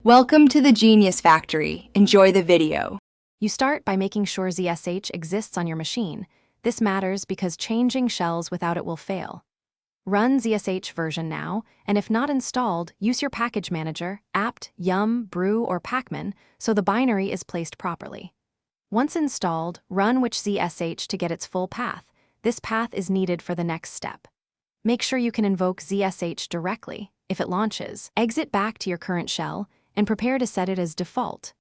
Welcome to the Genius Factory. Enjoy the video. You start by making sure ZSH exists on your machine. This matters because changing shells without it will fail. Run ZSH version now, and if not installed, use your package manager, apt, yum, brew, or pacman so the binary is placed properly. Once installed, run which ZSH to get its full path. This path is needed for the next step. Make sure you can invoke ZSH directly if it launches. Exit back to your current shell and prepare to set it as default.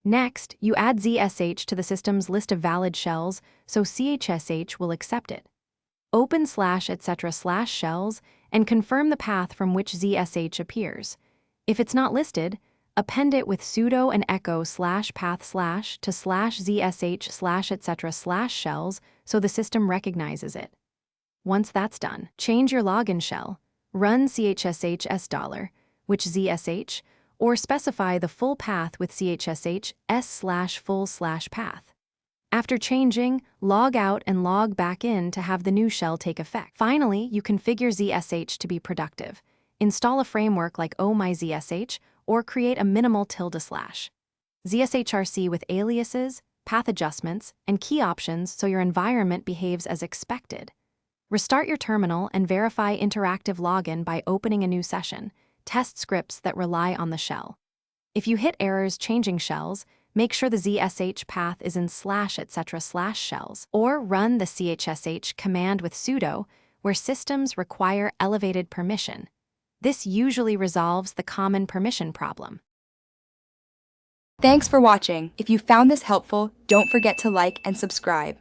Next, you add ZSH to the system's list of valid shells so CHSH will accept it. Open /etc/shells and confirm the path from which ZSH appears. If it's not listed, append it with sudo and echo /path/ to /ZSH /etc/shells so the system recognizes it. Once that's done, change your login shell, run chssh $, which ZSH, or specify the full path with chssh s/full/path. After changing, log out and log back in to have the new shell take effect. Finally, you configure ZSH to be productive. Install a framework like OhmyZSH or create a minimal ~. ZSHRC with aliases, path adjustments, and key options so your environment behaves as expected. Restart your terminal and verify interactive login by opening a new session. Test scripts that rely on the shell. If you hit errors changing shells, make sure the ZSH path is in /etc/shells, or run the chssh command with sudo where systems require elevated permission. This usually resolves the common permission problem. Thanks for watching. If you found this helpful, don't forget to like and subscribe.